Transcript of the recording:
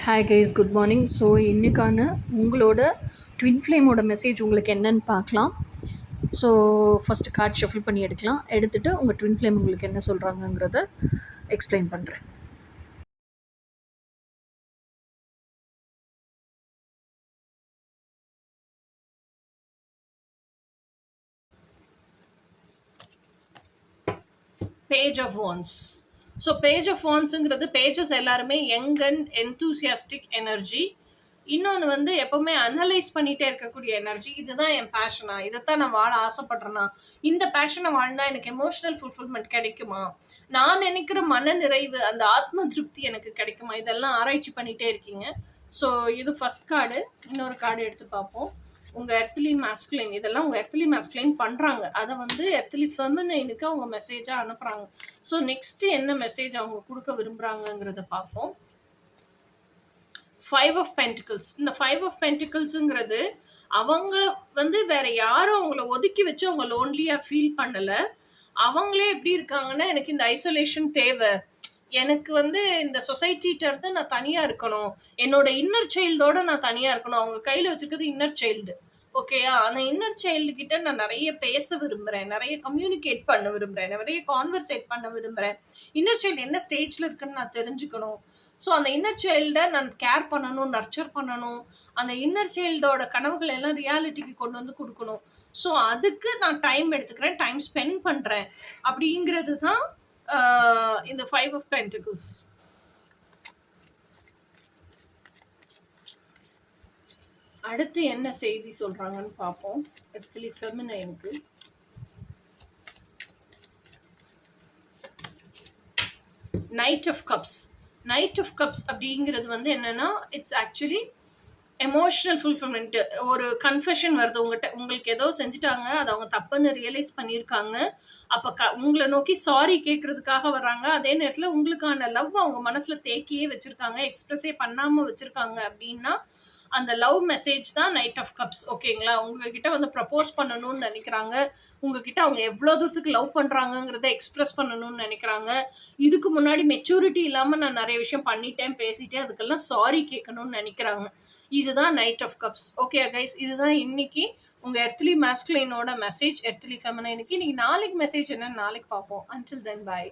Hi guys, good morning. So இன்றைக்கான உங்களோட twin ஃப்ளேமோட message உங்களுக்கு என்னன்னு பார்க்கலாம். ஸோ ஃபஸ்ட்டு கார்ட் ஷஃபில் பண்ணி எடுக்கலாம். எடுத்துகிட்டு உங்கள் ட்வின் ஃப்ளேம் உங்களுக்கு என்ன சொல்கிறாங்கங்கிறத எக்ஸ்பிளைன் பண்ணுறேன். Page of wands. So page of வான்ஸுங்கிறது பேஜஸ் எல்லாருமே யங் அண்ட் என்தூசியாஸ்டிக் எனர்ஜி. இன்னொன்று வந்து எப்போவுமே அனலைஸ் பண்ணிகிட்டே இருக்கக்கூடிய எனர்ஜி. இதுதான் என் பேஷனா, இதைத்தான் நான் வாழ ஆசைப்படுறேன்னா, இந்த பேஷனை வாழ்ந்தால் எனக்கு எமோஷனல் ஃபுல்ஃபில்மெண்ட் கிடைக்குமா, நான் நினைக்கிற மன நிறைவு, அந்த ஆத்ம திருப்தி எனக்கு கிடைக்குமா, இதெல்லாம் ஆராய்ச்சி பண்ணிகிட்டே இருக்கீங்க. ஸோ இது ஃபர்ஸ்ட் கார்டு. இன்னொரு கார்டு எடுத்து பார்ப்போம். உங்கள் எர்த்லி மாஸ்குலைன், இதெல்லாம் உங்கள் எர்த்லி மாஸ்குலைன் பண்ணுறாங்க, அதை வந்து எர்த்லி ஃபெமினைனுக்கு அவங்க மெசேஜாக அனுப்புகிறாங்க. ஸோ நெக்ஸ்ட்டு என்ன மெசேஜ் அவங்க கொடுக்க விரும்புகிறாங்கங்கிறத பார்ப்போம். 5 of Pentacles. இந்த 5 of Pentaclesங்கிறது அவங்க வந்து வேற யாரும் அவங்கள ஒதுக்கி வச்சு அவங்க லோன்லியா ஃபீல் பண்ணல. அவங்களே எப்படி இருக்காங்கன்னா, எனக்கு இந்த ஐசோலேஷன் தேவை, எனக்கு வந்து இந்த சொசைட்டிட்ட இருந்து நான் தனியா இருக்கணும், என்னோட இன்னர் சைல்டோட நான் தனியா இருக்கணும். அவங்க கையில வச்சிருக்கிறது இன்னர் சைல்டு. ஓகேயா, அந்த இன்னர் சைல்டு கிட்ட நான் நிறைய பேச விரும்புறேன், நிறைய கம்யூனிகேட் பண்ண விரும்புறேன், நிறைய கான்வர்சேட் பண்ண விரும்புறேன். இன்னர் சைல்டு என்ன ஸ்டேஜ்ல இருக்குன்னு நான் தெரிஞ்சுக்கணும். ஸோ அந்த இன்னர் சைல்டை நான் கேர் பண்ணணும், நர்ச்சர் பண்ணணும், அந்த இன்னர் சைல்டோட கனவுகள் எல்லாம் ரியாலிட்டிக்கு கொண்டு வந்து கொடுக்கணும். ஸோ அதுக்கு நான் டைம் எடுத்துக்கிறேன், டைம் ஸ்பெண்ட் பண்ணுறேன். அப்படிங்கிறது தான் இந்த 5 of Pentacles. அடுத்து என்ன செய்தி சொல்றாங்கன்னு பார்ப்போம். ஆக்சுவலி ஃபெமினைனுக்கு knight of cups. Knight of cups அப்படிங்கிறது வந்து என்னன்னா, இட்ஸ் ஆக்சுவலி எமோஷனல் ஃபுல்ஃபில்மெண்ட். ஒரு கன்ஃபெஷன் வருது உங்கள்கிட்ட, உங்களுக்கு ஏதோ செஞ்சுட்டாங்க, அது அவங்க தப்புன்னு ரியலைஸ் பண்ணியிருக்காங்க. அப்போ உங்களை நோக்கி சாரி கேட்கறதுக்காக வர்றாங்க. அதே நேரத்தில் உங்களுக்கான லவ் அவங்க மனசில் தேக்கியே வச்சுருக்காங்க, எக்ஸ்பிரஸே பண்ணாமல் வச்சுருக்காங்க. அப்படின்னா அந்த லவ் மெசேஜ் தான் நைட் ஆஃப் கப்ஸ். ஓகேங்களா, உங்ககிட்ட வந்து ப்ரப்போஸ் பண்ணணும்னு நினைக்கிறாங்க, உங்ககிட்ட அவங்க எவ்வளோ தூரத்துக்கு லவ் பண்ணுறாங்கங்கிறத எக்ஸ்பிரஸ் பண்ணணும்னு நினைக்கிறாங்க. இதுக்கு முன்னாடி மெச்சூரிட்டி இல்லாமல் நான் நிறைய விஷயம் பண்ணிட்டேன், பேசிட்டேன், அதுக்கெல்லாம் சாரி கேட்கணும்னு நினைக்கிறாங்க. இதுதான் night of cups. Okay guys, இதுதான் இன்னைக்கு உங்கள் எர்த்லி மாஸ்குலைனோட மெசேஜ், எர்த்லி ஃபெமினைனுக்கு. இன்னைக்கு நாளைக்கு மெசேஜ் என்னன்னு நாளைக்கு பார்ப்போம். அன்டில் தென், பாய்.